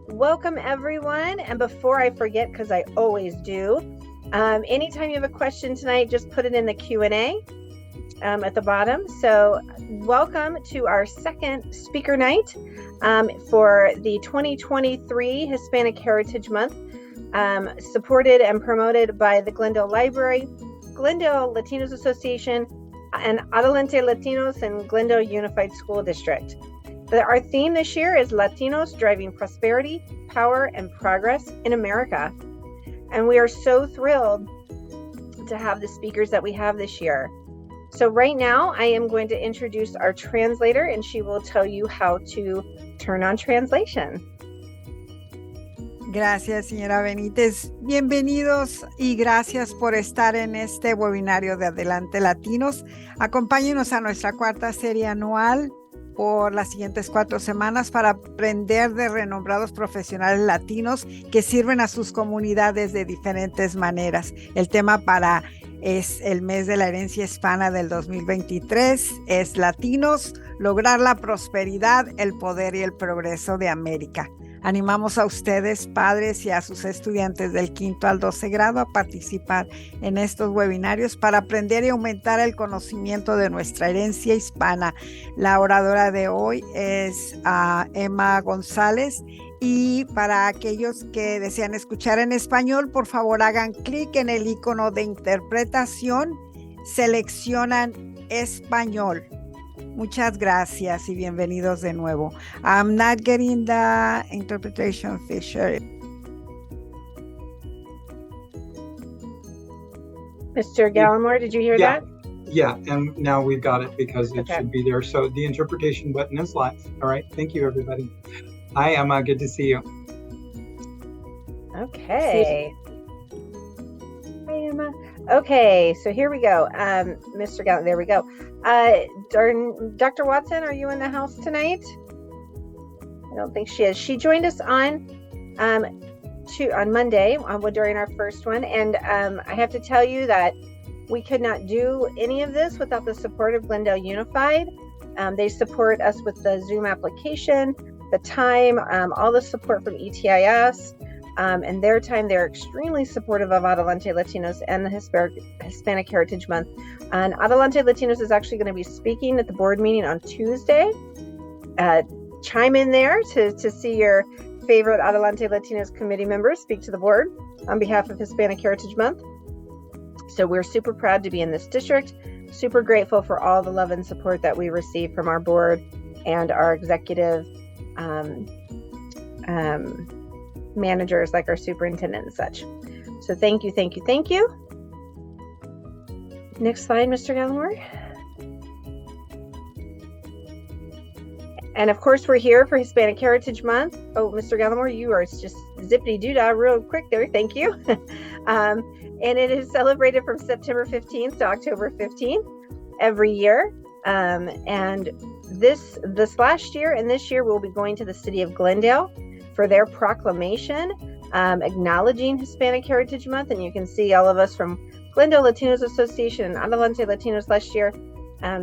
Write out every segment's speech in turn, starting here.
Welcome, everyone. And before I forget, because I always do, anytime you have a question tonight, just put it in the Q&A at the bottom. So welcome to our second speaker night for the 2023 Hispanic Heritage Month, supported and promoted by the Glendale Library, Glendale Latinos Association, and Adelante Latinos and Glendale Unified School District. Our theme this year is Latinos driving prosperity, power, and progress in America. And we are so thrilled to have the speakers that we have this year. So right now, I am going to introduce our translator, and she will tell you how to turn on translation. Gracias, señora Benítez. Bienvenidos y gracias por estar en este webinario de Adelante Latinos. Acompáñenos a nuestra cuarta serie anual por las siguientes 4 semanas para aprender de renombrados profesionales latinos que sirven a sus comunidades de diferentes maneras. El tema es el mes de la herencia hispana del 2023, es Latinos, lograr la prosperidad, el poder y el progreso de América. Animamos a ustedes, padres, y a sus estudiantes del 5º al 12 grado a participar en estos webinarios para aprender y aumentar el conocimiento de nuestra herencia hispana. La oradora de hoy es Emma González, y para aquellos que desean escuchar en español, por favor hagan clic en el icono de interpretación, seleccionan español. Muchas gracias y bienvenidos de nuevo. I'm not getting the interpretation feature. Mr. Gallimore, did you hear that? Yeah, and now we've got it because it should be there. So the interpretation button is live. All right, thank you, everybody. Hi, Emma, good to see you. Okay. Hi, Emma. Okay, so here we go. Mr. Gallimore, there we go. Dr. Watson, are you in the house tonight? I don't think she is. She joined us on Monday during our first one, and I have to tell you that we could not do any of this without the support of Glendale Unified. They support us with the Zoom application, the time, all the support from ETIS, and their time. They're extremely supportive of Adelante Latinos and the Hispanic Heritage Month. And Adelante Latinos is actually going to be speaking at the board meeting on Tuesday. Chime in there to see your favorite Adelante Latinos committee members speak to the board on behalf of Hispanic Heritage Month. So we're super proud to be in this district, super grateful for all the love and support that we receive from our board and our executive managers like our superintendent and such. So thank you, thank you, thank you. Next slide, Mr. Gallimore. And of course, we're here for Hispanic Heritage Month. Oh, Mr. Gallimore, you are just zippity-doo-dah real quick there. Thank you. And it is celebrated from September 15th to October 15th every year. And this last year and this year, we'll be going to the city of Glendale for their proclamation acknowledging Hispanic Heritage Month. And you can see all of us from Glendale Latinos Association and Adelante Latinos last year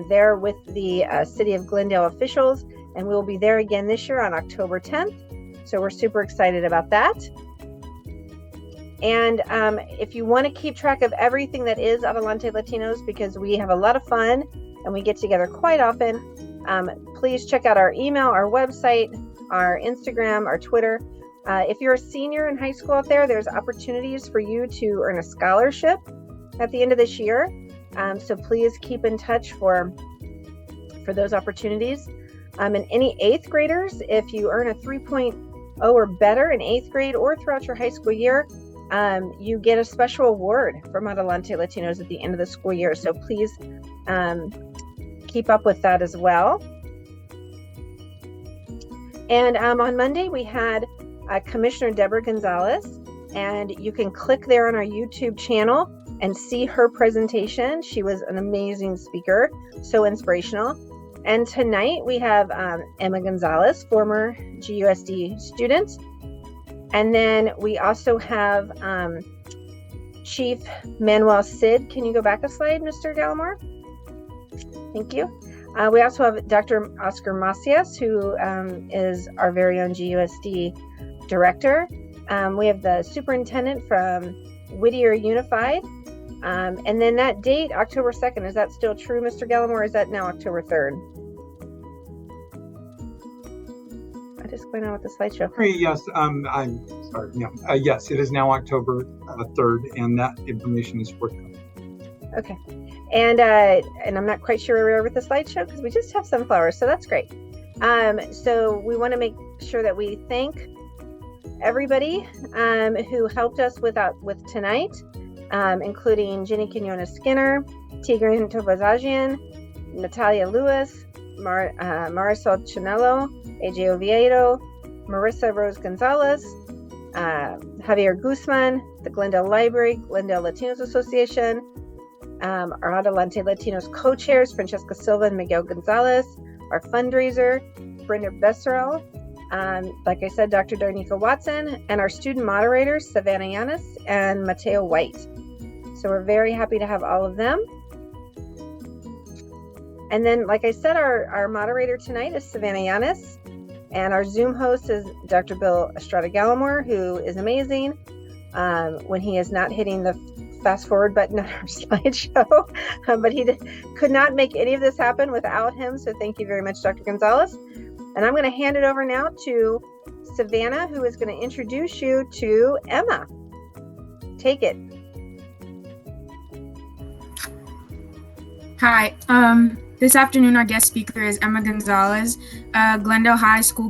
there with the City of Glendale officials, and we'll be there again this year on October 10th. So we're super excited about that. And if you want to keep track of everything that is Adelante Latinos, because we have a lot of fun and we get together quite often, please check out our email, our website, our Instagram, our Twitter. If you're a senior in high school out there, there's opportunities for you to earn a scholarship at the end of this year. So please keep in touch for those opportunities. And any 8th graders, if you earn a 3.0 or better in 8th grade or throughout your high school year, you get a special award from Adelante Latinos at the end of the school year. So please keep up with that as well. And on Monday, we had Commissioner Deborah Gonzalez, and you can click there on our YouTube channel and see her presentation. She was an amazing speaker, so inspirational. And tonight we have Emma Gonzalez, former GUSD student. And then we also have Chief Manuel Cid. Can you go back a slide, Mr. Gallimore? Thank you. We also have Dr. Oscar Macias, who is our very own GUSD director. We have the superintendent from Whittier Unified. And then that date, October 2nd, is that still true, Mr. Gallimore, or is that now October 3rd? I'm just going on with the slideshow. Yes, I'm sorry. Yeah. Yes, it is now October 3rd, and that information is forthcoming. Okay. And I'm not quite sure where we are with the slideshow because we just have sunflowers, so that's great. So we want to make sure that we thank everybody who helped us with tonight, including Jenny Quinones Skinner, Tigran Tobazagian, Natalia Lewis, Marisol Chinello, AJ Oviedo, Marissa Rose Gonzalez, Javier Guzman, the Glendale Library, Glendale Latinos Association, our Adelante Latinos co-chairs, Francesca Silva and Miguel Gonzalez, our fundraiser, Brenda Besserell, like I said, Dr. Darnika Watson, and our student moderators, Savannah Yanis and Mateo White. So we're very happy to have all of them. And then, like I said, our moderator tonight is Savannah Yanis, and our Zoom host is Dr. Bill Estrada Gallimore, who is amazing when he is not hitting the fast forward button on our slideshow, but he could not make any of this happen without him. So thank you very much, Dr. Gonzalez. And I'm going to hand it over now to Savannah, who is going to introduce you to Emma. Take it. Hi. This afternoon, our guest speaker is Emma Gonzalez, a Glendale High School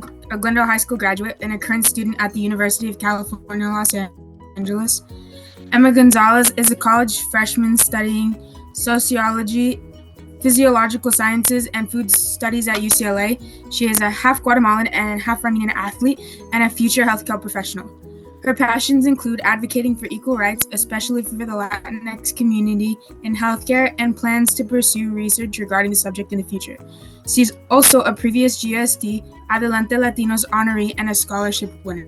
graduate and a current student at the University of California, Los Angeles. Emma Gonzalez is a college freshman studying sociology, physiological sciences, and food studies at UCLA. She is a half Guatemalan and half Armenian athlete and a future healthcare professional. Her passions include advocating for equal rights, especially for the Latinx community in healthcare, and plans to pursue research regarding the subject in the future. She's also a previous GUSD, Adelante Latinos honoree, and a scholarship winner.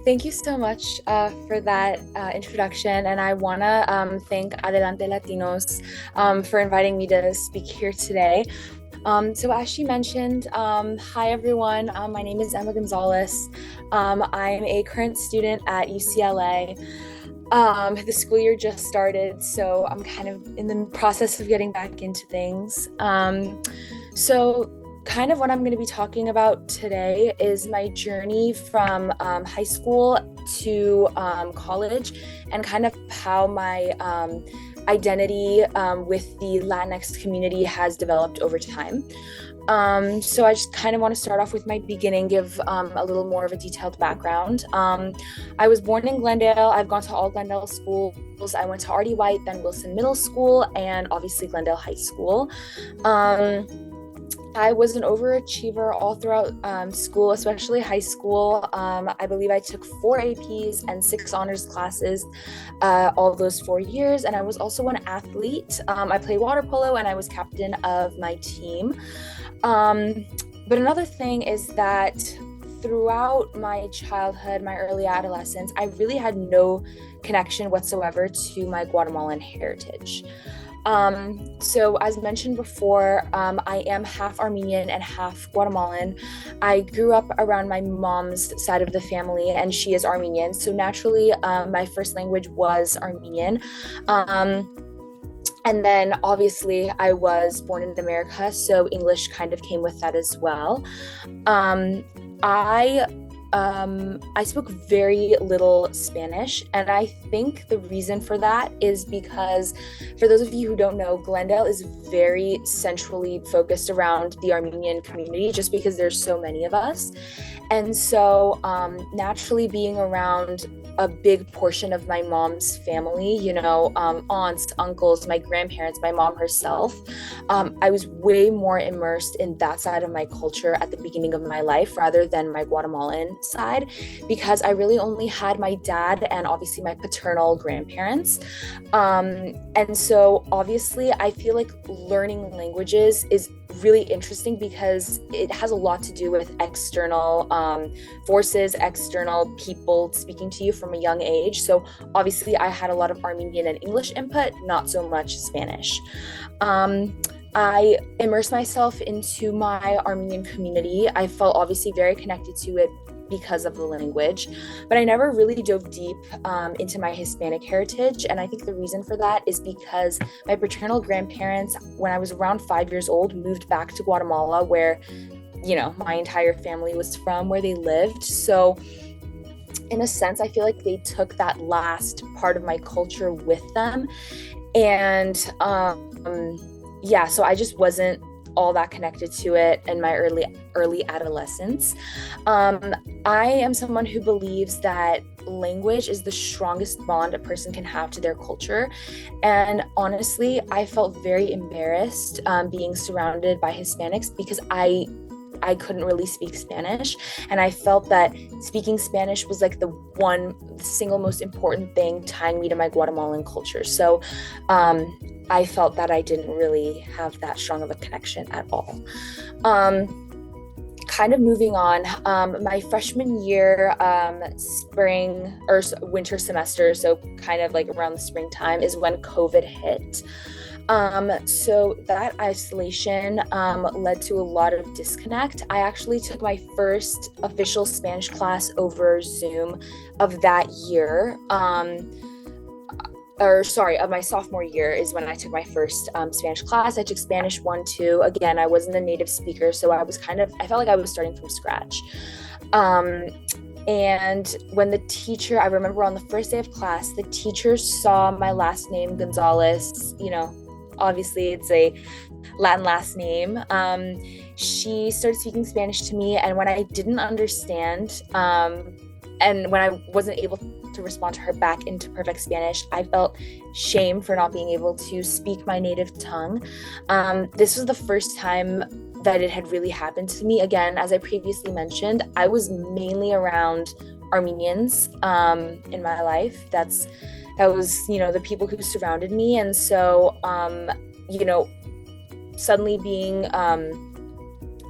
Thank you so much for that introduction, and I want to thank Adelante Latinos for inviting me to speak here today. So as she mentioned, hi everyone, my name is Emma Gonzalez. I'm a current student at UCLA. The school year just started, so I'm kind of in the process of getting back into things. So kind of what I'm going to be talking about today is my journey from high school to college, and kind of how my identity with the Latinx community has developed over time. So I just kind of want to start off with my beginning, give a little more of a detailed background. I was born in Glendale. I've gone to all Glendale schools. I went to R.D. White, then Wilson Middle School, and obviously Glendale High School. I was an overachiever all throughout school, especially high school. I believe I took 4 APs and 6 honors classes all of those 4 years. And I was also an athlete. I played water polo and I was captain of my team. But another thing is that throughout my childhood, my early adolescence, I really had no connection whatsoever to my Guatemalan heritage. So as mentioned before, I am half Armenian and half Guatemalan. I grew up around my mom's side of the family, and she is Armenian. So naturally, my first language was Armenian. And then obviously I was born in America, so English kind of came with that as well. I spoke very little Spanish, and I think the reason for that is because, for those of you who don't know, Glendale is very centrally focused around the Armenian community, just because there's so many of us. And so naturally being around a big portion of my mom's family, you know, aunts, uncles, my grandparents, my mom herself, I was way more immersed in that side of my culture at the beginning of my life rather than my Guatemalan side, because I really only had my dad and obviously my paternal grandparents. And so obviously I feel like learning languages is really interesting because it has a lot to do with external forces, external people speaking to you from a young age. So obviously I had a lot of Armenian and English input, not so much Spanish. I immersed myself into my Armenian community. I felt obviously very connected to it because of the language, but I never really dove deep into my Hispanic heritage. And I think the reason for that is because my paternal grandparents, when I was around 5 years old, moved back to Guatemala, where, you know, my entire family was from, where they lived. So in a sense, I feel like they took that last part of my culture with them. And yeah, so I just wasn't all that connected to it in my early adolescence. I am someone who believes that language is the strongest bond a person can have to their culture. And honestly, I felt very embarrassed being surrounded by Hispanics because I couldn't really speak Spanish. And I felt that speaking Spanish was like the single most important thing tying me to my Guatemalan culture. So I felt that I didn't really have that strong of a connection at all. Kind of moving on, my freshman year, spring or winter semester, so kind of like around the springtime, is when COVID hit. So that isolation led to a lot of disconnect. I actually took my first official Spanish class over Zoom of that year. Of my sophomore year is when I took my first Spanish class. I took Spanish 1-2. Again, I wasn't a native speaker, so I felt like I was starting from scratch. And when the teacher, I remember on the first day of class, the teacher saw my last name, Gonzalez, you know, obviously it's a Latin last name. She started speaking Spanish to me, and when I didn't understand, and when I wasn't able to respond to her back into perfect Spanish, I felt shame for not being able to speak my native tongue. This was the first time that it had really happened to me. Again, as I previously mentioned, I was mainly around Armenians in my life. That was, you know, the people who surrounded me. And so, you know, suddenly being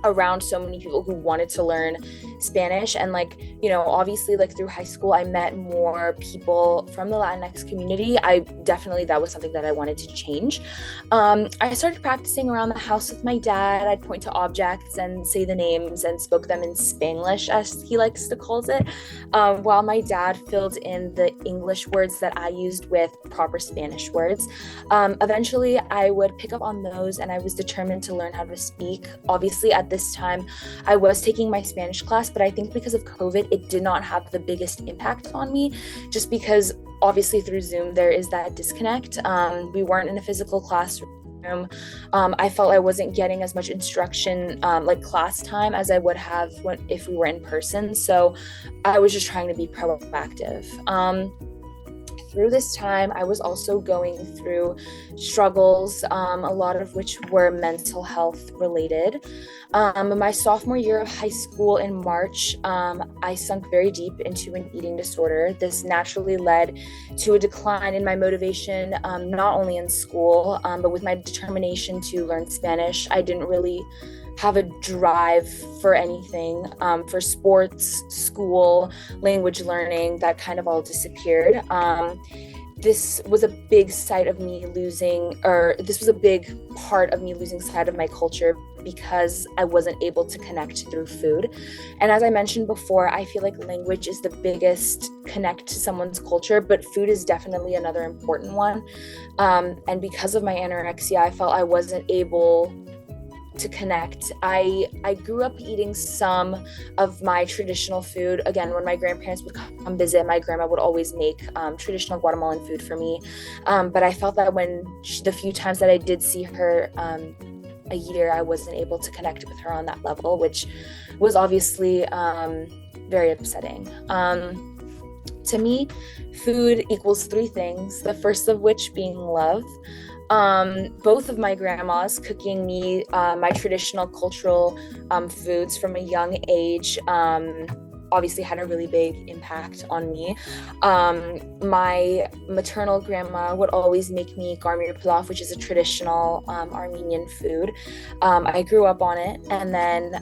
around so many people who wanted to learn Spanish, and like, you know, obviously like through high school I met more people from the Latinx community. That was something that I wanted to change. I started practicing around the house with my dad. I'd point to objects and say the names and spoke them in Spanglish, as he likes to call it, while my dad filled in the English words that I used with proper Spanish words. Eventually I would pick up on those, and I was determined to learn how to speak. Obviously at this time I was taking my Spanish class, but I think because of COVID, it did not have the biggest impact on me, just because obviously through Zoom there is that disconnect. We weren't in a physical classroom. I felt I wasn't getting as much instruction, like class time, as I would have if we were in person. So I was just trying to be proactive. Through this time, I was also going through struggles, a lot of which were mental health related. My sophomore year of high school in March, I sunk very deep into an eating disorder. This naturally led to a decline in my motivation, not only in school, but with my determination to learn Spanish. I didn't really have a drive for anything, for sports, school, language learning. That kind of all disappeared. This was a big part of me losing sight of my culture because I wasn't able to connect through food. And as I mentioned before, I feel like language is the biggest connect to someone's culture, but food is definitely another important one. And because of my anorexia, I felt I wasn't able to connect. I grew up eating some of my traditional food. Again, when my grandparents would come visit, my grandma would always make traditional Guatemalan food for me. But I felt that the few times that I did see her a year, I wasn't able to connect with her on that level, which was obviously very upsetting. To me, food equals three things, the first of which being love. Both of my grandmas cooking me my traditional cultural foods from a young age obviously had a really big impact on me. My maternal grandma would always make me garmir pilaf, which is a traditional Armenian food. I grew up on it. And then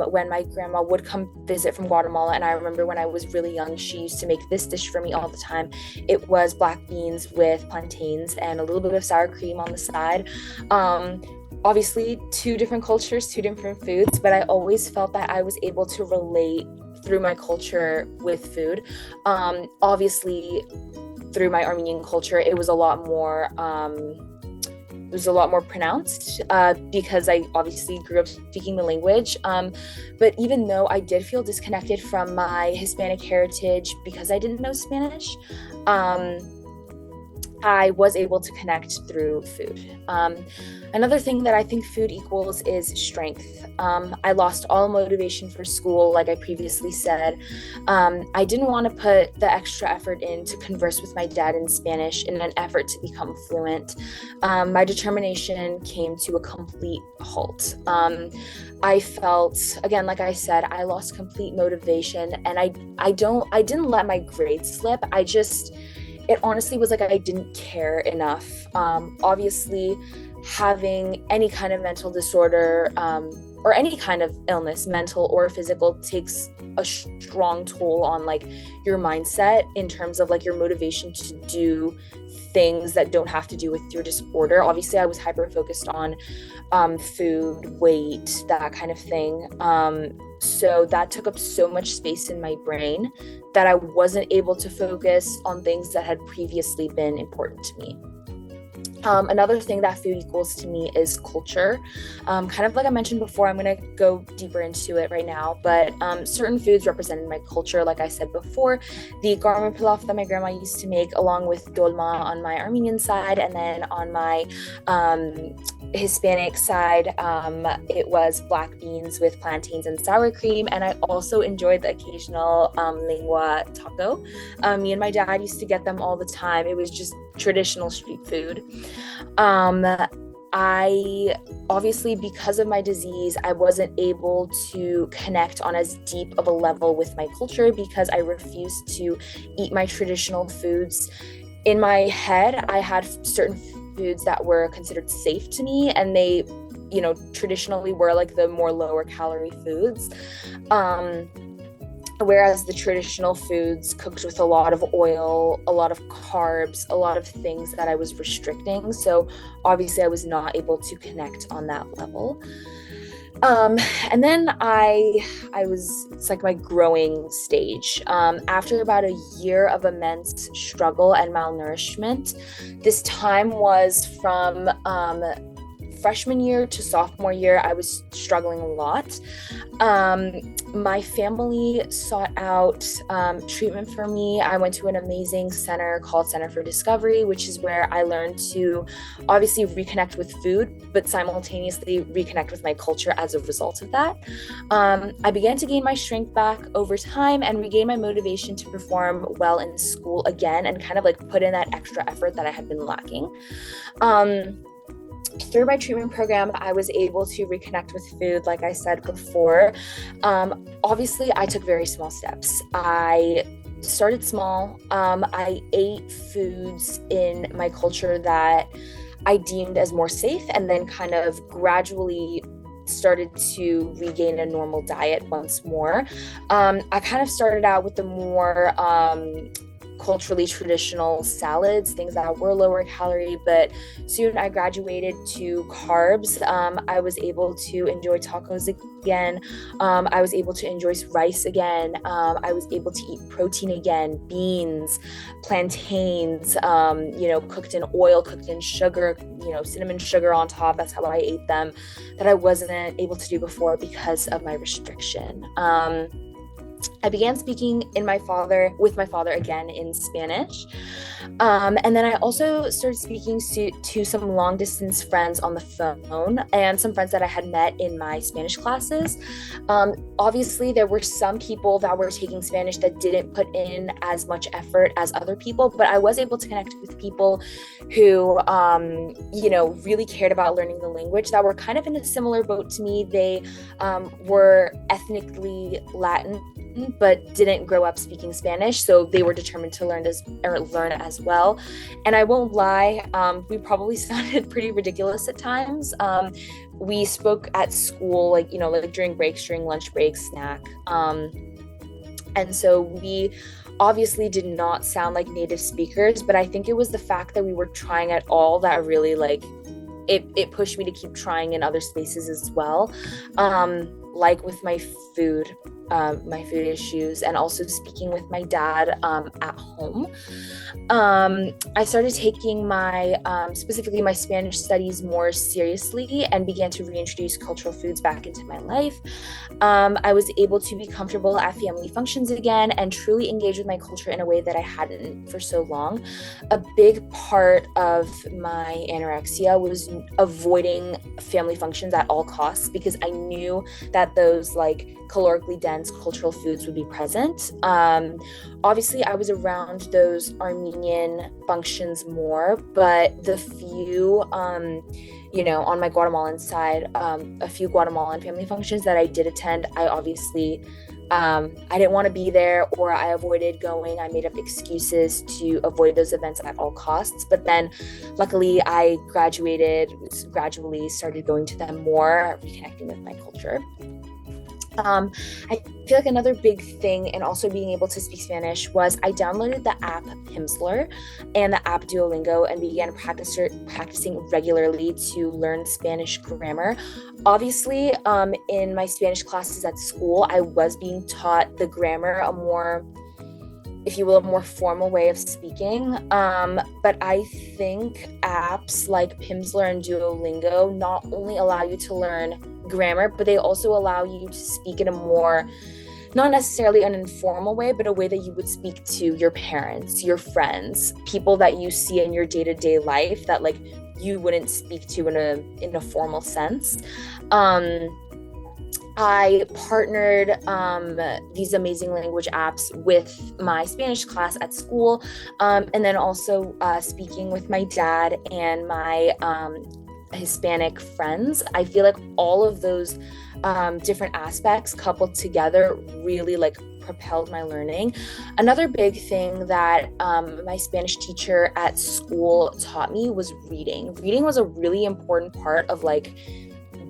when my grandma would come visit from Guatemala, and I remember when I was really young, she used to make this dish for me all the time. It was black beans with plantains and a little bit of sour cream on the side. obviously 2 different cultures, 2 different foods, but I always felt that I was able to relate through my culture with food. Obviously through my Armenian culture, it was a lot more pronounced because I obviously grew up speaking the language. But even though I did feel disconnected from my Hispanic heritage because I didn't know Spanish, I was able to connect through food. Another thing that I think food equals is strength. I lost all motivation for school, like I previously said. I didn't want to put the extra effort in to converse with my dad in Spanish in an effort to become fluent. My determination came to a complete halt. I felt, again, like I said, I lost complete motivation, and I didn't let my grades slip. It honestly was like I didn't care enough. Obviously, having any kind of mental disorder or any kind of illness, mental or physical, takes a strong toll on like your mindset in terms of like your motivation to do things that don't have to do with your disorder. Obviously, I was hyper focused on food, weight, that kind of thing. So that took up so much space in my brain that I wasn't able to focus on things that had previously been important to me. Another thing that food equals to me is culture. Kind of like I mentioned before, I'm going to go deeper into it right now, but certain foods represented my culture. Like I said before, the garmin pilaf that my grandma used to make, along with dolma on my Armenian side, and then on my Hispanic side, it was black beans with plantains and sour cream, and I also enjoyed the occasional lengua taco. Me and my dad used to get them all the time. It was just traditional street food. I obviously, because of my disease, I wasn't able to connect on as deep of a level with my culture because I refused to eat my traditional foods. In my head, I had certain foods that were considered safe to me, and they, traditionally were like the more lower calorie foods. Whereas the traditional foods cooked with a lot of oil, a lot of carbs, a lot of things that I was restricting. So obviously I was not able to connect on that level. And then it's like my growing stage. After about a year of immense struggle and malnourishment, this time was from freshman year to sophomore year, I was struggling a lot. My family sought out treatment for me. I went to an amazing center called Center for Discovery, which is where I learned to obviously reconnect with food, but simultaneously reconnect with my culture as a result of that. I began to gain my strength back over time and regain my motivation to perform well in school again, and kind of like put in that extra effort that I had been lacking. Through my treatment program, I was able to reconnect with food, like I said before. Obviously, I took very small steps. I started small. I ate foods in my culture that I deemed as more safe, and then kind of gradually started to regain a normal diet once more. I kind of started out with the more culturally traditional salads, things that were lower calorie, but soon I graduated to carbs. I was able to enjoy tacos again. I was able to enjoy rice again. I was able to eat protein again, beans, plantains, cooked in oil, cooked in sugar, cinnamon sugar on top. That's how I ate them, that I wasn't able to do before because of my restriction. I began speaking with my father again in Spanish. And then I also started speaking to some long distance friends on the phone and some friends that I had met in my Spanish classes. Obviously, there were some people that were taking Spanish that didn't put in as much effort as other people, but I was able to connect with people who, really cared about learning the language, that were kind of in a similar boat to me. They were ethnically Latin, but didn't grow up speaking Spanish, so they were determined to learn as well. And I won't lie, we probably sounded pretty ridiculous at times. We spoke at school, like during breaks, during lunch breaks, snack. And so we obviously did not sound like native speakers, but I think it was the fact that we were trying at all that really it pushed me to keep trying in other spaces as well, like with my food issues, and also speaking with my dad at home. I started taking my specifically my Spanish studies more seriously and began to reintroduce cultural foods back into my life. I was able to be comfortable at family functions again and truly engage with my culture in a way that I hadn't for so long. A big part of my anorexia was avoiding family functions at all costs, because I knew that those like calorically dense cultural foods would be present. Obviously, I was around those Armenian functions more, but the few, on my Guatemalan side, a few Guatemalan family functions that I did attend, I obviously, I didn't want to be there, or I avoided going. I made up excuses to avoid those events at all costs. But then luckily I gradually started going to them more, reconnecting with my culture. I feel like another big thing, and also being able to speak Spanish, was I downloaded the app Pimsleur and the app Duolingo and began practicing regularly to learn Spanish grammar. Obviously, in my Spanish classes at school, I was being taught the grammar, a more, if you will, a more formal way of speaking. But I think apps like Pimsleur and Duolingo not only allow you to learn grammar, but they also allow you to speak in a more, not necessarily an informal way, but a way that you would speak to your parents, your friends, people that you see in your day-to-day life that like you wouldn't speak to in a formal sense. I partnered these amazing language apps with my Spanish class at school, and then also speaking with my dad and my Hispanic friends. I feel like all of those different aspects coupled together really like propelled my learning. Another big thing that my Spanish teacher at school taught me was reading. Reading was a really important part of like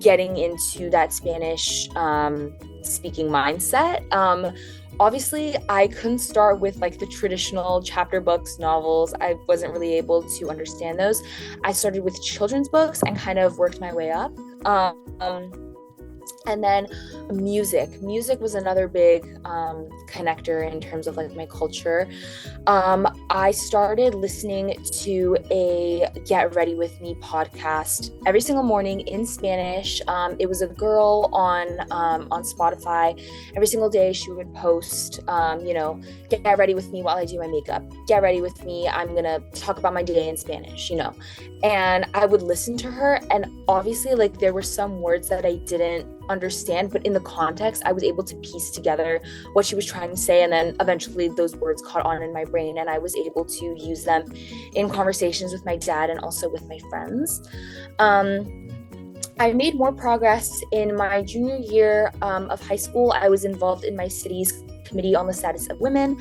getting into that Spanish speaking mindset. Obviously, I couldn't start with like the traditional chapter books, novels. I wasn't really able to understand those. I started with children's books and kind of worked my way up. And then music was another big connector in terms of like my culture. I started listening to a Get Ready With Me podcast every single morning in Spanish. It was a girl on Spotify. Every single day she would post, get ready with me while I do my makeup. Get ready with me. I'm gonna talk about my day in Spanish, And I would listen to her, and obviously like there were some words that I didn't understand, but in the context I was able to piece together what she was trying to say, and then eventually those words caught on in my brain and I was able to use them in conversations with my dad and also with my friends. I made more progress in my junior year of high school. I was involved in my city's Committee on the Status of Women.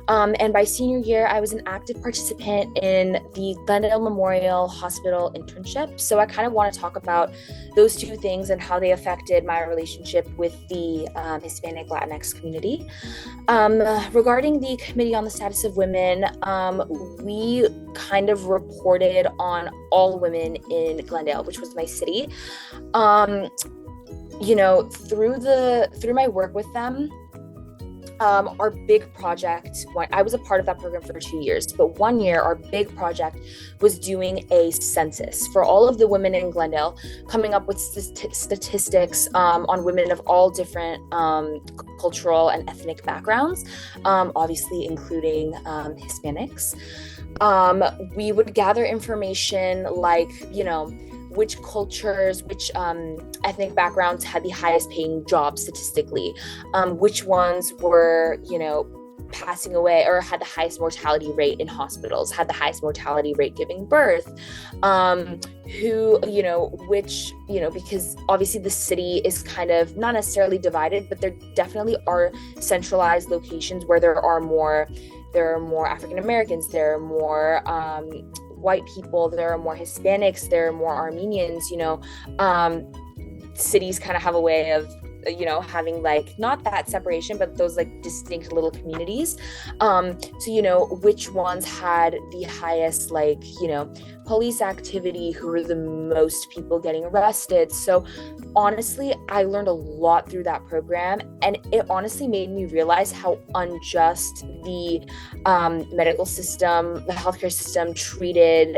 And by senior year, I was an active participant in the Glendale Memorial Hospital internship. So I kind of want to talk about those two things and how they affected my relationship with the Hispanic Latinx community. Regarding the Committee on the Status of Women, we kind of reported on all women in Glendale, which was my city. Through my work with them, our big project, I was a part of that program for 2 years, but 1 year, our big project was doing a census for all of the women in Glendale, coming up with statistics on women of all different cultural and ethnic backgrounds, obviously including Hispanics. We would gather information like, which cultures, which ethnic backgrounds had the highest paying jobs statistically, which ones were, passing away or had the highest mortality rate in hospitals, had the highest mortality rate giving birth, because obviously the city is kind of not necessarily divided, but there definitely are centralized locations where there are more African Americans, there are more white people, there are more Hispanics, there are more Armenians. Cities kind of have a way of you know, having like not that separation, but those like distinct little communities. So, you know, which ones had the highest, like, you know, police activity, who were the most people getting arrested. So honestly, I learned a lot through that program, and it honestly made me realize how unjust the medical system, the healthcare system treated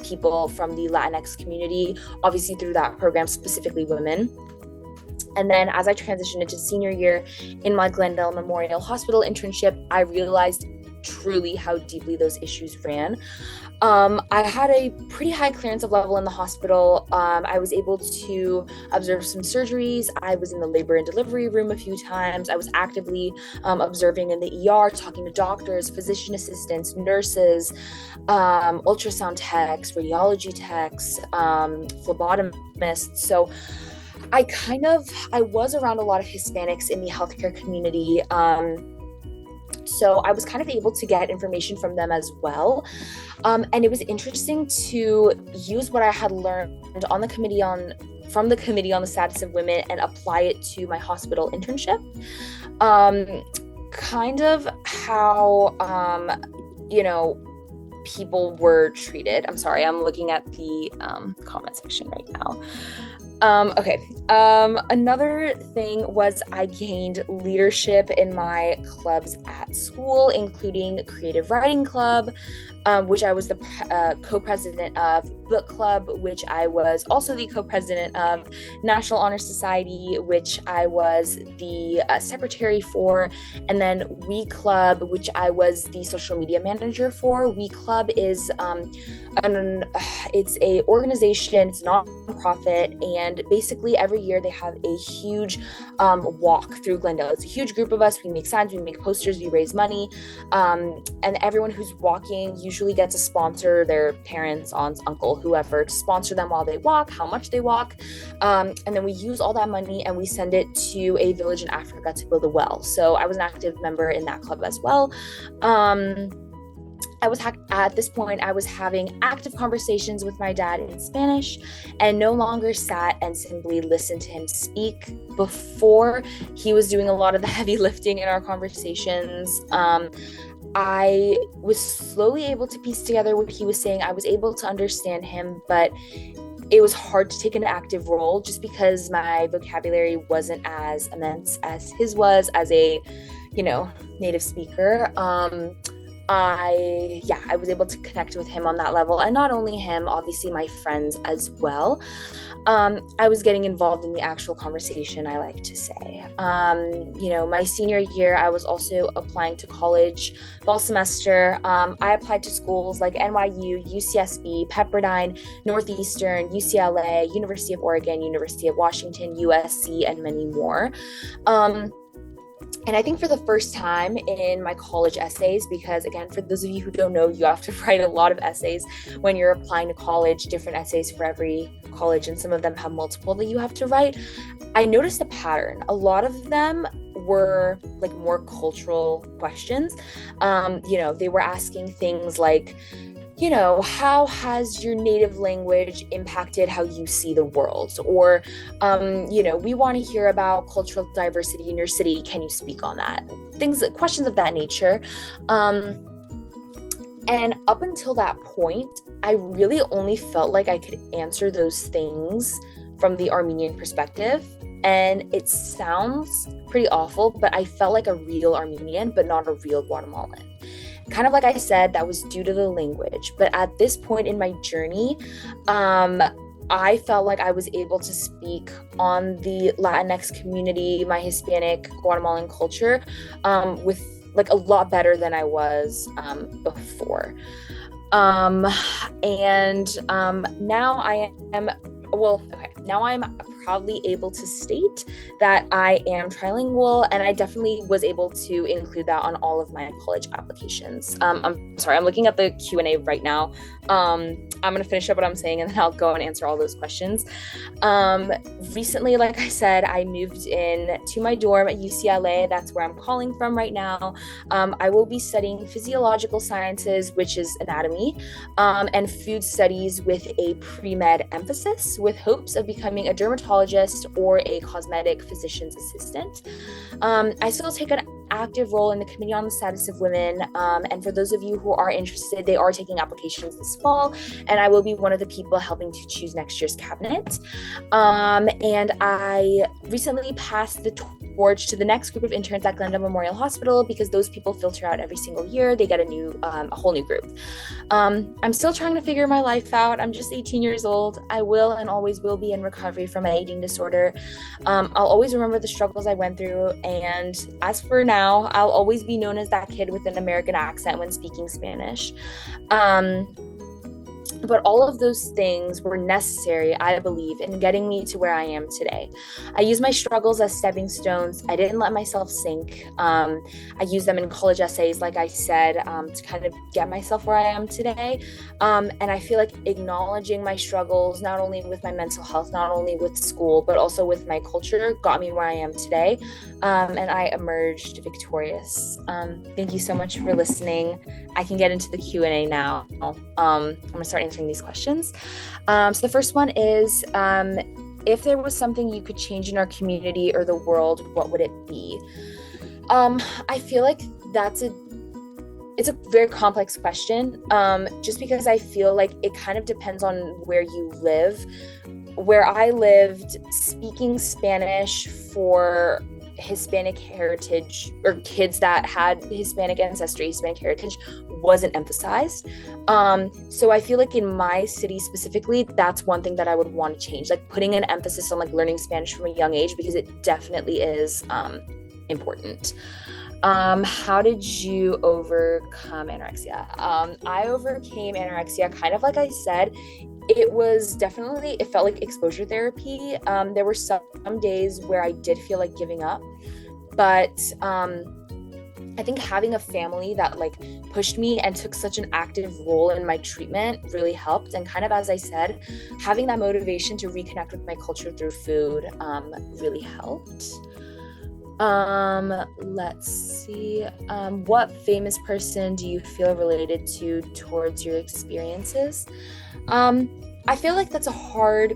people from the Latinx community, obviously through that program, specifically women. And then as I transitioned into senior year in my Glendale Memorial Hospital internship, I realized truly how deeply those issues ran. I had a pretty high clearance of level in the hospital. I was able to observe some surgeries. I was in the labor and delivery room a few times. I was actively observing in the ER, talking to doctors, physician assistants, nurses, ultrasound techs, radiology techs, phlebotomists. So I was around a lot of Hispanics in the healthcare community. So I was kind of able to get information from them as well. And it was interesting to use what I had learned from the Committee on the Status of Women and apply it to my hospital internship. Kind of how, you know, people were treated. I'm sorry, I'm looking at the comment section right now. Another thing was I gained leadership in my clubs at school, including Creative Writing Club, which I was the co-president of, Book Club, which I was also the co-president of, National Honor Society, which I was the secretary for, and then We Club, which I was the social media manager for. We Club is it's a organization, it's non-profit, and basically every year they have a huge walk through Glendale. It's a huge group of us. We make signs, we make posters, we raise money, and everyone who's walking usually gets a sponsor, their parents, aunts, uncle, whoever, to sponsor them while they walk, how much they walk, and then we use all that money and we send it to a village in Africa to build a well. So I was an active member in that club as well. At this point, I was having active conversations with my dad in Spanish and no longer sat and simply listened to him speak. Before, he was doing a lot of the heavy lifting in our conversations. I was slowly able to piece together what he was saying. I was able to understand him, but it was hard to take an active role just because my vocabulary wasn't as immense as his was as a, you know, native speaker. I was able to connect with him on that level, and not only him, obviously my friends as well. I was getting involved in the actual conversation, I like to say. You know, my senior year, I was also applying to college fall semester. I applied to schools like NYU, UCSB, Pepperdine, Northeastern, UCLA, University of Oregon, University of Washington, USC, and many more. And I think for the first time in my college essays, because again, for those of you who don't know, you have to write a lot of essays when you're applying to college, different essays for every college, and some of them have multiple that you have to write. I noticed a pattern. A lot of them were like more cultural questions. You know, they were asking things like, you know, how has your native language impacted how you see the world? Or, you know, we want to hear about cultural diversity in your city. Can you speak on that? Questions of that nature. And up until that point, I really only felt like I could answer those things from the Armenian perspective. And it sounds pretty awful, but I felt like a real Armenian, but not a real Guatemalan. Kind of like I said, that was due to the language. But at this point in my journey, I felt like I was able to speak on the Latinx community, my Hispanic Guatemalan culture, with like a lot better than I was before. Now I'm proudly able to state that I am trilingual, and I definitely was able to include that on all of my college applications. I'm sorry, I'm looking at the Q&A right now. I'm going to finish up what I'm saying and then I'll go and answer all those questions. Recently, like I said, I moved in to my dorm at UCLA. That's where I'm calling from right now. I will be studying physiological sciences, which is anatomy, and food studies with a pre-med emphasis, with hopes of becoming a dermatologist dermatologist or a cosmetic physician's assistant. I still take an active role in the Committee on the Status of Women, and for those of you who are interested, they are taking applications this fall, and I will be one of the people helping to choose next year's cabinet. And I recently passed the torch to the next group of interns at Glendale Memorial Hospital, because those people filter out every single year. They get a whole new group. I'm still trying to figure my life out. I'm just 18 years old. I will and always will be in recovery from an eating disorder. I'll always remember the struggles I went through, and as for now, I'll always be known as that kid with an American accent when speaking Spanish. But all of those things were necessary, I believe, in getting me to where I am today. I use my struggles as stepping stones. I didn't let myself sink. I used them in college essays, like I said, to kind of get myself where I am today. And I feel like acknowledging my struggles, not only with my mental health, not only with school, but also with my culture, got me where I am today. And I emerged victorious. Thank you so much for listening. I can get into the Q&A now. I'm gonna start answering these questions. So the first one is, if there was something you could change in our community or the world, what would it be? I feel like it's a very complex question, just because I feel like it kind of depends on where you live. Where I lived, speaking Spanish for Hispanic heritage, or kids that had Hispanic ancestry, Hispanic heritage, wasn't emphasized. So I feel like in my city specifically, that's one thing that I would want to change, like putting an emphasis on like learning Spanish from a young age, because it definitely is important. How did you overcome anorexia? I overcame anorexia kind of like I said. It felt like exposure therapy. There were some days where I did feel like giving up, but I think having a family that like pushed me and took such an active role in my treatment really helped. And kind of, as I said, having that motivation to reconnect with my culture through food really helped. Let's see. What famous person do you feel related to towards your experiences? I feel like that's a hard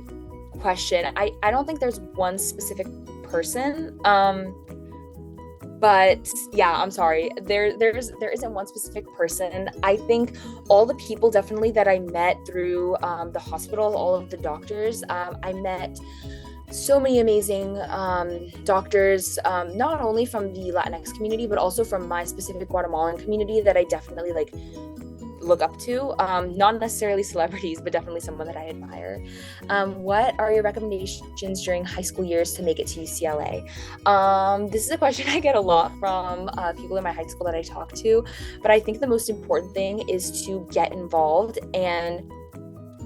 question. I don't think there's one specific person. But yeah, I'm sorry. There isn't one specific person. I think all the people definitely that I met through the hospital, all of the doctors, I met so many amazing doctors, not only from the Latinx community, but also from my specific Guatemalan community that I definitely like look up to. Not necessarily celebrities, but definitely someone that I admire. What are your recommendations during high school years to make it to UCLA? This is a question I get a lot from people in my high school that I talk to, but I think the most important thing is to get involved. And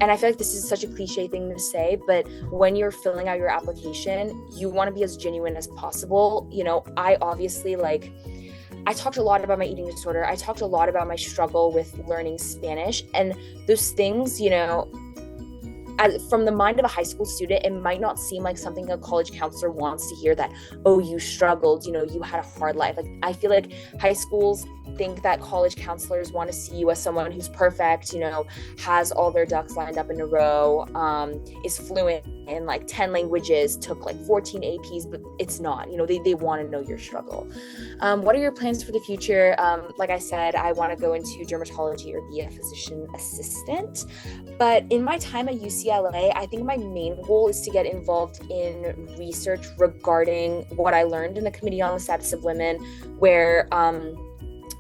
I feel like this is such a cliche thing to say, but when you're filling out your application, you want to be as genuine as possible. You know, I talked a lot about my eating disorder. I talked a lot about my struggle with learning Spanish, and those things, you know, from the mind of a high school student, it might not seem like something a college counselor wants to hear, that, oh, you struggled, you know, you had a hard life. Like, I feel like high schools think that college counselors want to see you as someone who's perfect, you know, has all their ducks lined up in a row, is fluent in like 10 languages, took like 14 APs, but it's not, you know, they want to know your struggle. What are your plans for the future? Like I said, I want to go into dermatology or be a physician assistant. But in my time at UCLA, I think my main goal is to get involved in research regarding what I learned in the Committee on the Status of Women, where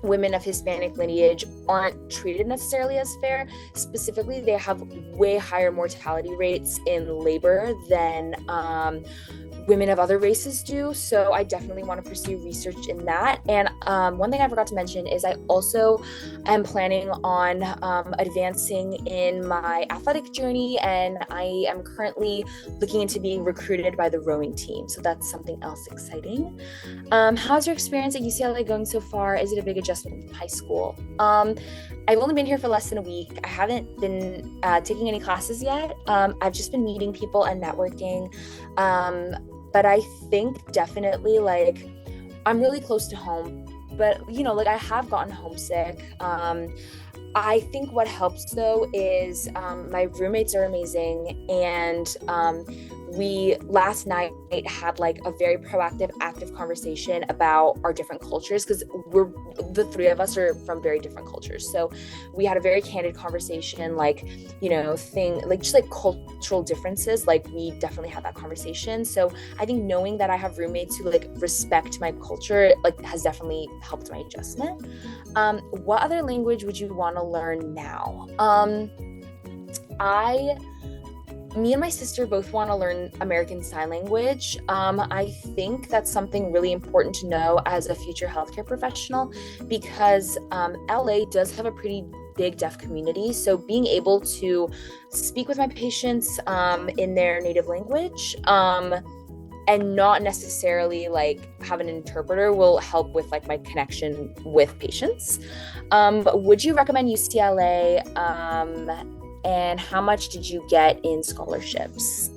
women of Hispanic lineage aren't treated necessarily as fair. Specifically, they have way higher mortality rates in labor than women of other races do. So I definitely want to pursue research in that. And one thing I forgot to mention is I also am planning on advancing in my athletic journey, and I am currently looking into being recruited by the rowing team. So that's something else exciting. How's your experience at UCLA going so far? Is it a big adjustment from high school? I've only been here for less than a week. I haven't been taking any classes yet. I've just been meeting people and networking. But I think definitely like I'm really close to home, but you know, like I have gotten homesick. I think what helps though is my roommates are amazing, and we last night had like a very proactive, active conversation about our different cultures, because the three of us are from very different cultures. So we had a very candid conversation, like, just like cultural differences. Like, we definitely had that conversation. So I think knowing that I have roommates who like respect my culture, like, has definitely helped my adjustment. What other language would you want to learn now? Me and my sister both want to learn American Sign Language. I think that's something really important to know as a future healthcare professional, because LA does have a pretty big deaf community. So being able to speak with my patients in their native language and not necessarily like have an interpreter will help with like my connection with patients. Would you recommend UCLA? And how much did you get in scholarships?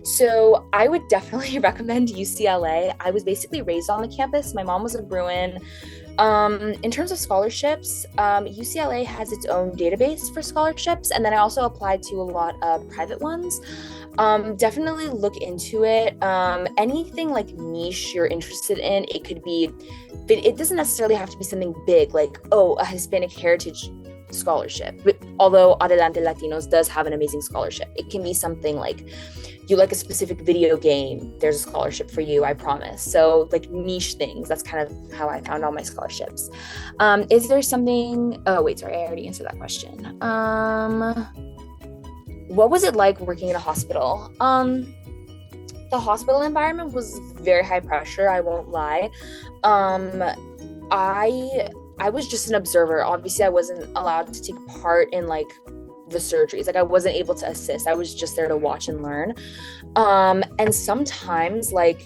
So I would definitely recommend UCLA. I was basically raised on the campus. My mom was a Bruin. In terms of scholarships, UCLA has its own database for scholarships. And then I also applied to a lot of private ones. Definitely look into it. Anything like niche you're interested in, it doesn't necessarily have to be something big, like, a Hispanic Heritage scholarship. But although Adelante Latinos does have an amazing scholarship, it can be something like, you like a specific video game, there's a scholarship for you, I promise. So like niche things, that's kind of how I found all my scholarships. Is there something, I already answered that question. What was it like working in a hospital? The hospital environment was very high pressure, I won't lie. I was just an observer. Obviously, I wasn't allowed to take part in like the surgeries. Like, I wasn't able to assist. I was just there to watch and learn. And sometimes, like,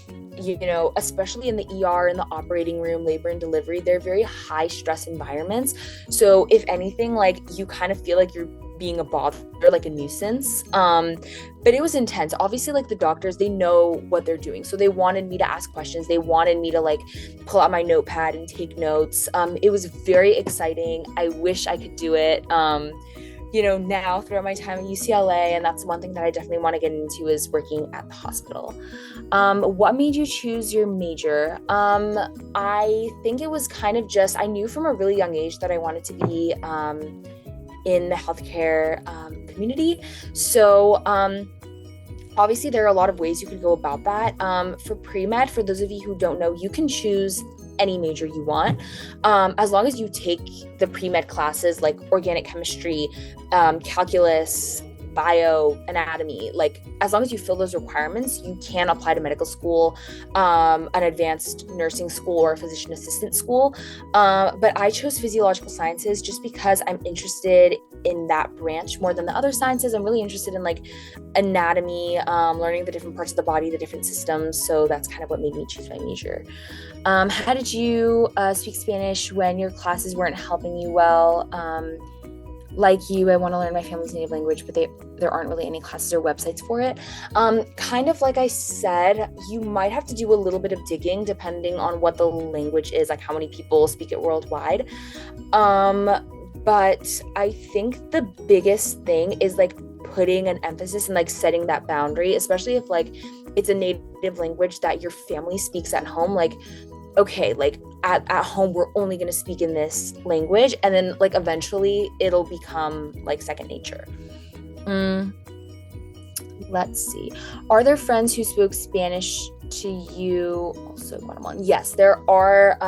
especially in the ER, in the operating room, labor and delivery, they're very high stress environments. So if anything, like, you kind of feel like you're being a bother, like a nuisance. But it was intense. Obviously, like, the doctors, they know what they're doing. So they wanted me to ask questions. They wanted me to like pull out my notepad and take notes. It was very exciting. I wish I could do it. Now throughout my time at UCLA, and that's one thing that I definitely want to get into, is working at the hospital. What made you choose your major? I think it was kind of just, I knew from a really young age that I wanted to be in the healthcare community. So obviously there are a lot of ways you could go about that. For pre-med, for those of you who don't know, you can choose any major you want, as long as you take the pre-med classes like organic chemistry, calculus, bio, anatomy. Like, as long as you fill those requirements, you can apply to medical school, an advanced nursing school, or a physician assistant school. But I chose physiological sciences just because I'm interested in that branch more than the other sciences. I'm really interested in like anatomy, learning the different parts of the body, the different systems. So that's kind of what made me choose my major. How did you speak Spanish when your classes weren't helping you well? Like you, I want to learn my family's native language, but there aren't really any classes or websites for it. Kind of like I said, you might have to do a little bit of digging depending on what the language is, like how many people speak it worldwide. But I think the biggest thing is like putting an emphasis and like setting that boundary, especially if like it's a native language that your family speaks at home. Like, okay, like at home, we're only going to speak in this language. And then like eventually it'll become like second nature. Let's see. Are there friends who spoke Spanish to you also in Guatemala? Yes, there are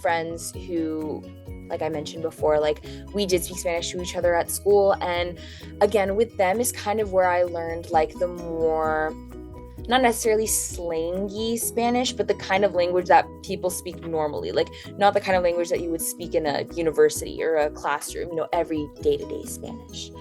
friends who, like I mentioned before, like we did speak Spanish to each other at school. And again, with them is kind of where I learned like the more, not necessarily slangy Spanish, but the kind of language that people speak normally, like not the kind of language that you would speak in a university or a classroom, every day-to-day Spanish.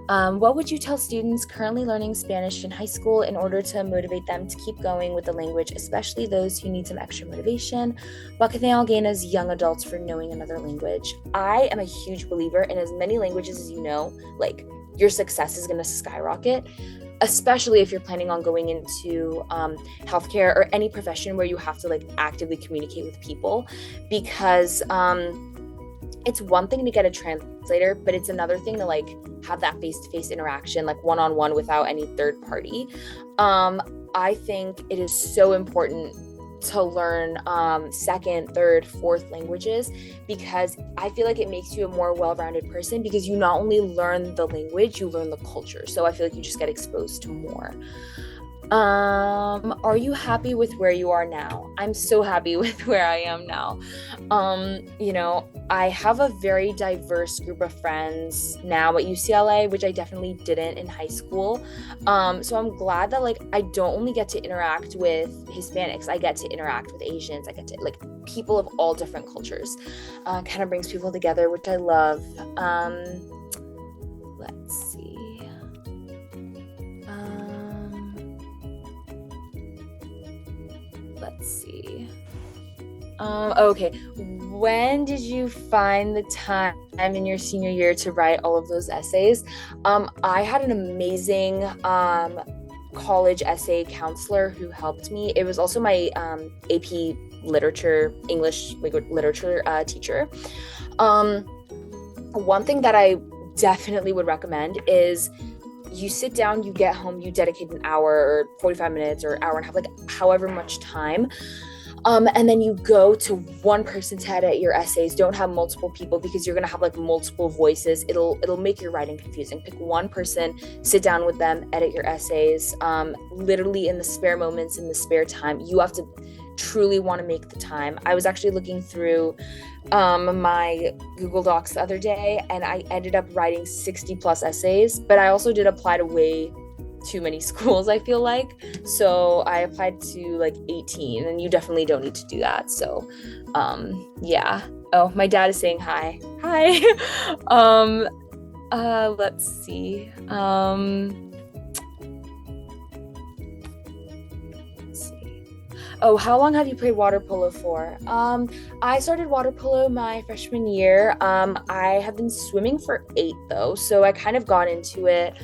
What would you tell students currently learning Spanish in high school in order to motivate them to keep going with the language, especially those who need some extra motivation? What can they all gain as young adults for knowing another language? I am a huge believer in as many languages as you know, like your success is going to skyrocket, especially if you're planning on going into healthcare or any profession where you have to like actively communicate with people, because it's one thing to get a translator, but it's another thing to like have that face-to-face interaction, like one-on-one without any third party. I think it is so important to learn second, third, fourth languages, because I feel like it makes you a more well-rounded person, because you not only learn the language, you learn the culture. So I feel like you just get exposed to more. Are you happy with where you are now? I'm so happy with where I am now. You know, I have a very diverse group of friends now at UCLA, which I definitely didn't in high school. So I'm glad that like I don't only get to interact with Hispanics, I get to interact with Asians, I get to like people of all different cultures. Kind of brings people together, which I love. Let's see. Okay. When did you find the time in your senior year to write all of those essays? I had an amazing college essay counselor who helped me. It was also my AP literature, English literature teacher. One thing that I definitely would recommend is you sit down, you get home, you dedicate an hour or 45 minutes or hour and a half, like however much time. And then you go to one person to edit your essays. Don't have multiple people, because you're gonna have like multiple voices. It'll make your writing confusing. Pick one person, sit down with them, edit your essays. Literally in the spare moments, in the spare time, you have to truly want to make the time. I was actually looking through my Google Docs the other day, and I ended up writing 60 plus essays, but I also did apply to way too many schools, I feel like. So I applied to like 18, and you definitely don't need to do that. So yeah. Oh, my dad is saying hi. Hi. Let's see. Oh, how long have you played water polo for? I started water polo my freshman year. I have been swimming for 8 though, so I kind of got into it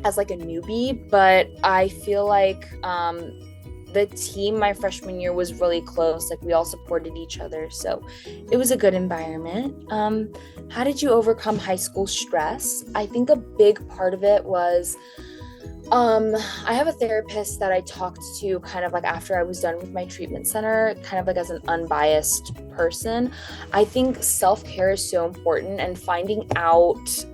as like a newbie, but I feel like the team my freshman year was really close. Like we all supported each other, so it was a good environment. How did you overcome high school stress? I think a big part of it was I have a therapist that I talked to kind of like after I was done with my treatment center, kind of like as an unbiased person. I think self-care is so important, and finding out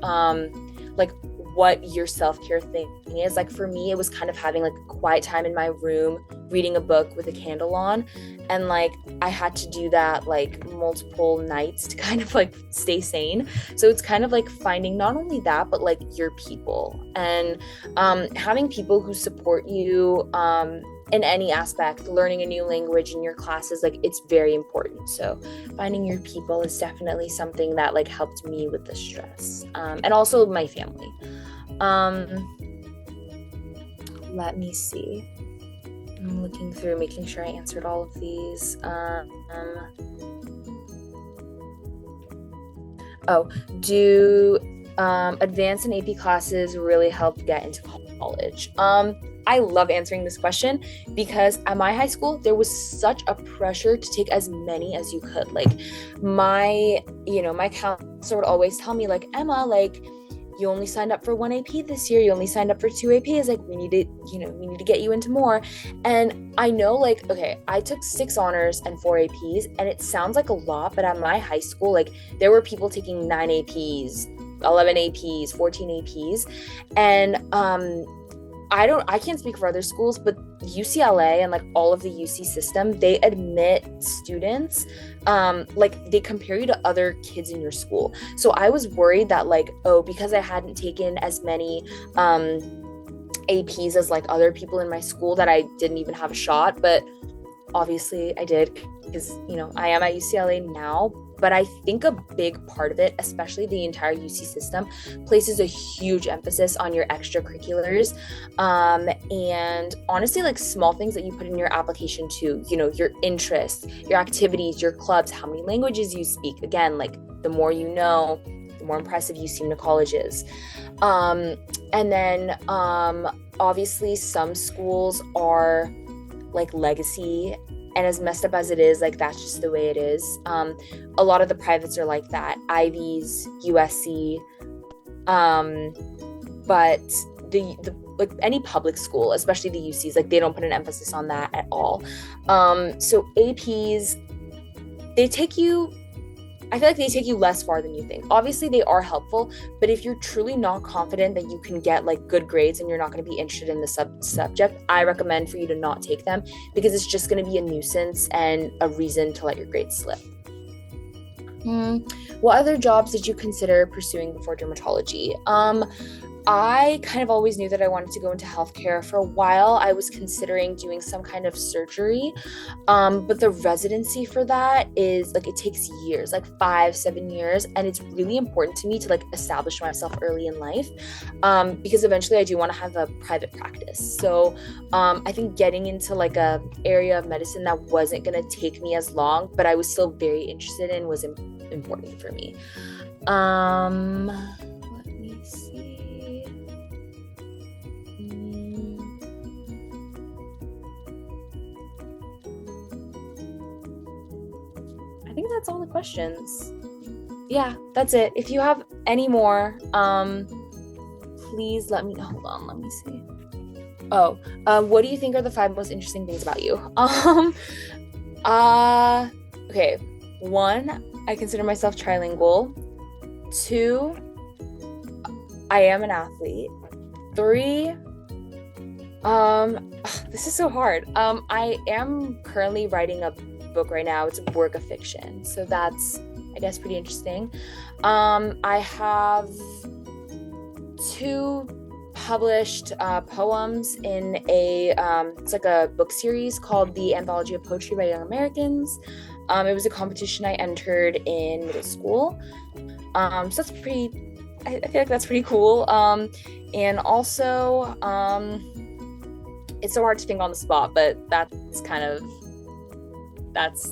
like what your self-care thing is. Like for me, it was kind of having like a quiet time in my room, reading a book with a candle on, and like I had to do that like multiple nights to kind of like stay sane. So it's kind of like finding not only that, but like your people, and having people who support you in any aspect. Learning a new language in your classes, like it's very important. So finding your people is definitely something that like helped me with the stress, and also my family. Let me see. I'm looking through, making sure I answered all of these. Do advanced and AP classes really help get into college? I love answering this question, because at my high school, there was such a pressure to take as many as you could. Like my counselor would always tell me like, Emma, like you only signed up for 1 AP this year. You only signed up for 2 APs. Like we need to get you into more. And I know like, okay, I took 6 honors and 4 APs, and it sounds like a lot, but at my high school, like there were people taking 9 APs, 11 APs, 14 APs. And, I can't speak for other schools, but UCLA and like all of the UC system, they admit students, like they compare you to other kids in your school. So I was worried that like, because I hadn't taken as many APs as like other people in my school, that I didn't even have a shot. But obviously I did, because I am at UCLA now. But I think a big part of it, especially the entire UC system, places a huge emphasis on your extracurriculars, and honestly, like small things that you put in your application too. Your interests, your activities, your clubs, how many languages you speak. Again, like the more you know, the more impressive you seem to colleges. And then obviously some schools are like legacy and as messed up as it is, like that's just the way it is. A lot of the privates are like that, Ivies, USC, but the like any public school, especially the UCs, like they don't put an emphasis on that at all. So APs, I feel like they take you less far than you think. Obviously they are helpful, but if you're truly not confident that you can get like good grades and you're not going to be interested in the subject, I recommend for you to not take them, because it's just going to be a nuisance and a reason to let your grades slip. What other jobs did you consider pursuing before dermatology? I kind of always knew that I wanted to go into healthcare. For a while, I was considering doing some kind of surgery, but the residency for that is like, it takes years, like 5-7 years, and it's really important to me to like establish myself early in life, because eventually I do want to have a private practice. So I think getting into like a area of medicine that wasn't going to take me as long, but I was still very interested in, was important for me. Let me see. I think that's all the questions. Yeah, that's it. If you have any more, please let me know. Hold on, let me see. What do you think are the 5 most interesting things about you? Okay. 1, I consider myself trilingual. 2, I am an athlete. 3, this is so hard. I am currently writing a book right now. It's a work of fiction, so that's, I guess, pretty interesting. I have 2 published poems in a it's like a book series called The Anthology of Poetry by Young Americans. It was a competition I entered in middle school, so that's pretty, I feel like that's pretty cool. And also it's so hard to think on the spot, but that's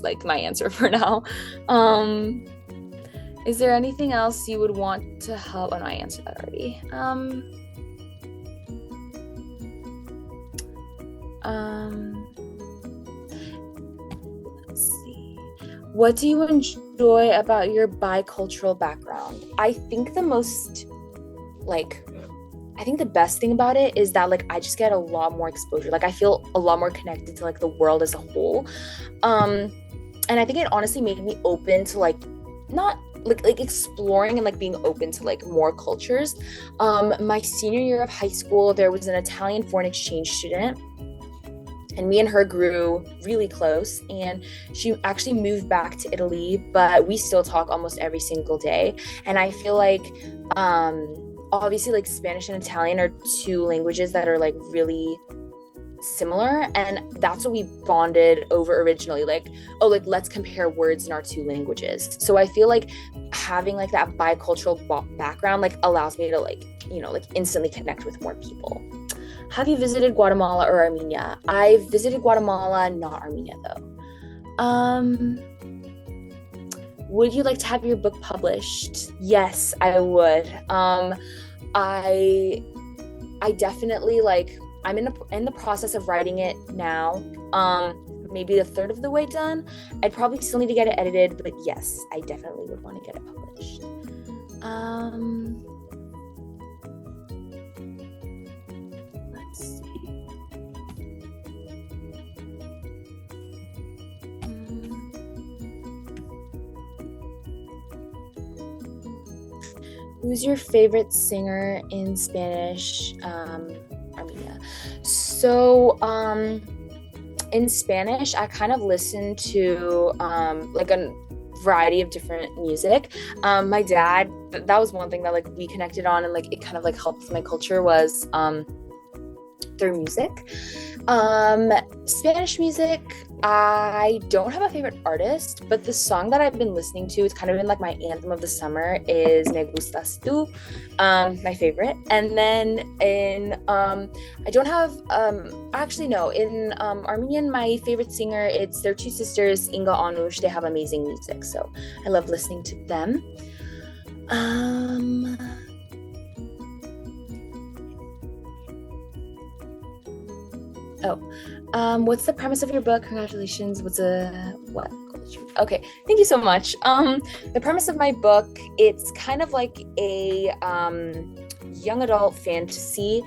like my answer for now. Is there anything else you would want to help? Oh no, I answered that already. Let's see. What do you enjoy about your bicultural background? I think the best thing about it is that like I just get a lot more exposure. Like I feel a lot more connected to like the world as a whole. And I think it honestly made me open to like not like exploring and like being open to like more cultures. My senior year of high school, there was an Italian foreign exchange student, and me and her grew really close, and she actually moved back to Italy, but we still talk almost every single day. And I feel like obviously like Spanish and Italian are 2 languages that are like really similar, and that's what we bonded over originally, like, oh, like let's compare words in our 2 languages. So I feel like having like that bicultural background like allows me to like, you know, like instantly connect with more people. Have you visited Guatemala or Armenia? I've visited Guatemala, not Armenia though. Would you like to have your book published? Yes, I would. I definitely like, I'm in the process of writing it now. Maybe a third of the way done. I'd probably still need to get it edited, but yes, I definitely would want to get it published. Let's see. Who's your favorite singer in Spanish? Armenia. So in Spanish, I kind of listen to like a variety of different music. My dad, that was one thing that like we connected on, and like it kind of like helped with my culture, was through music. Spanish music, I don't have a favorite artist, but the song that I've been listening to, it's kind of been like my anthem of the summer, is Me Gustas Tú, my favorite. And then in I don't have actually no, in Armenian, my favorite singer, it's their 2 sisters, Inga Anush. They have amazing music, so I love listening to them. What's the premise of your book? Congratulations. What? Okay, thank you so much. The premise of my book, it's kind of like a young adult fantasy,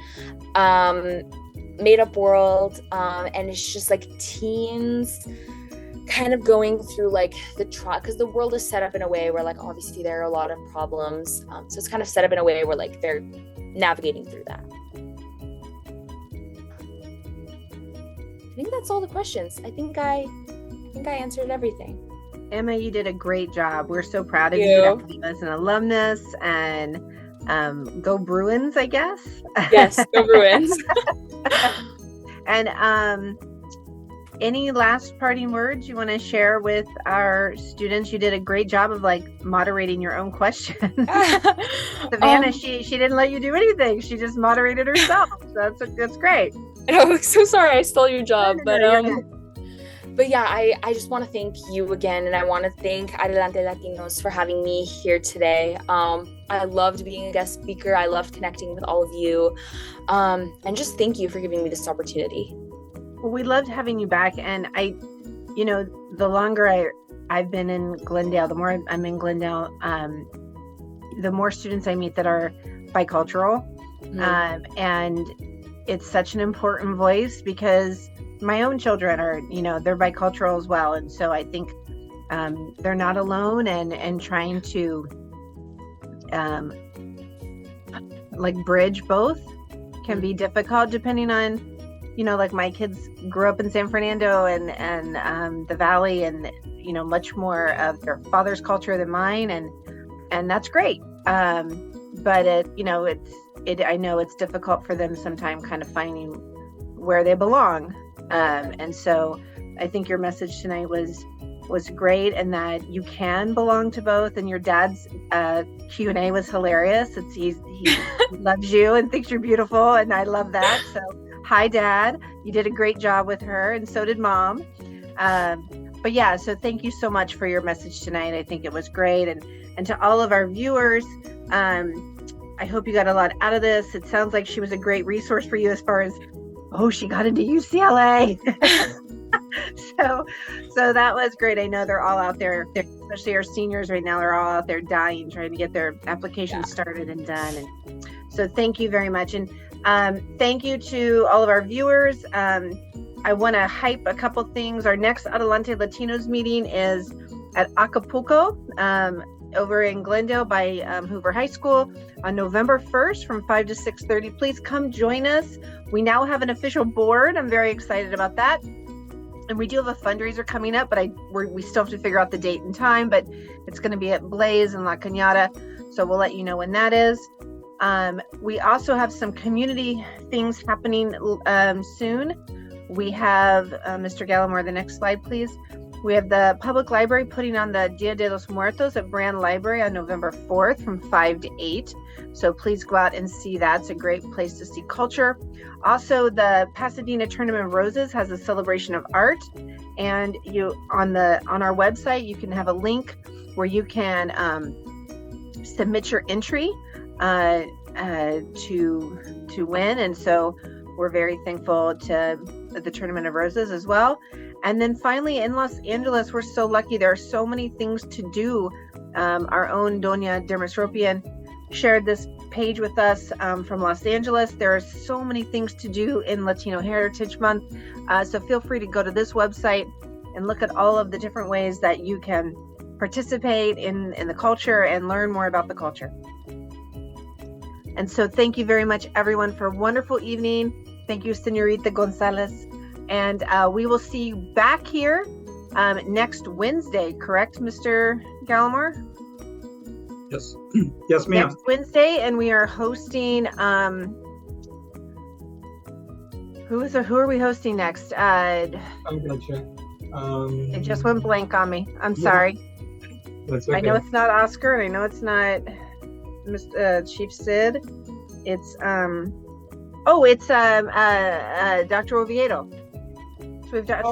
made up world, and it's just like teens kind of going through like the trial, because the world is set up in a way where like obviously there are a lot of problems, so it's kind of set up in a way where like they're navigating through that. I think that's all the questions. I think I answered everything. Emma, you did a great job. We're so proud of you as an alumnus, and go Bruins, I guess. Yes, go Bruins. And any last parting words you want to share with our students? You did a great job of like moderating your own questions. Savannah, she didn't let you do anything. She just moderated herself. So that's great. I'm so sorry I stole your job, but yeah, I just want to thank you again, and I want to thank Adelante Latinos for having me here today. I loved being a guest speaker. I loved connecting with all of you, and just thank you for giving me this opportunity. Well, we loved having you back, and the longer I've been in Glendale, the more I'm in Glendale, the more students I meet that are bicultural, and it's such an important voice, because my own children are, they're bicultural as well. And so I think they're not alone, and trying to like bridge both can be difficult, depending on, like my kids grew up in San Fernando and the Valley, and, much more of their father's culture than mine. And that's great. But I know it's difficult for them sometimes, kind of finding where they belong. And so I think your message tonight was great, and that you can belong to both. And your dad's Q&A was hilarious. He loves you and thinks you're beautiful, and I love that. So hi, Dad. You did a great job with her, and so did Mom. But yeah, so thank you so much for your message tonight. I think it was great. And to all of our viewers, I hope you got a lot out of this. It sounds like she was a great resource for you as far as, she got into UCLA. So that was great. I know they're all out there, especially our seniors right now, they're all out there dying, trying to get their applications started and done. And so thank you very much. And thank you to all of our viewers. I want to hype a couple things. Our next Adelante Latinos meeting is at Acapulco, over in Glendale by Hoover High School on November 1st from 5 to 6:30. Please come join us. We now have an official board. I'm very excited about that. And we do have a fundraiser coming up, but we still have to figure out the date and time, but it's going to be at Blaze in La Cañada. So we'll let you know when that is. We also have some community things happening soon. We have, Mr. Gallimore, the next slide, please. We have the public library putting on the Dia de los Muertos at Brand Library on November 4th from 5 to 8. So please go out and see that. It's a great place to see culture. Also, the Pasadena Tournament of Roses has a celebration of art. And on our website, you can have a link where you can submit your entry to win. And so we're very thankful to the Tournament of Roses as well. And then finally, in Los Angeles, we're so lucky. There are so many things to do. Our own Doña Dermisropian shared this page with us from Los Angeles. There are so many things to do in Latino Heritage Month. So feel free to go to this website and look at all of the different ways that you can participate in the culture and learn more about the culture. And so thank you very much, everyone, for a wonderful evening. Thank you, Senorita Gonzalez. And we will see you back here next Wednesday, correct, Mr. Gallimore? Yes. Yes, ma'am. Next Wednesday, and we are hosting, who are we hosting next? I'm gonna check. It just went blank on me. I'm sorry. That's okay. I know it's not Oscar, and I know it's not Chief Sid. It's Dr. Oviedo. So we've got,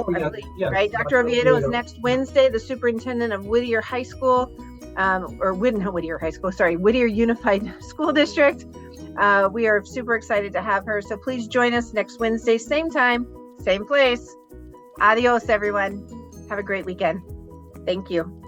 right? Dr. Oviedo is next Wednesday, the superintendent of Whittier High School, Whittier Unified School District. We are super excited to have her. So please join us next Wednesday, same time, same place. Adios, everyone. Have a great weekend. Thank you.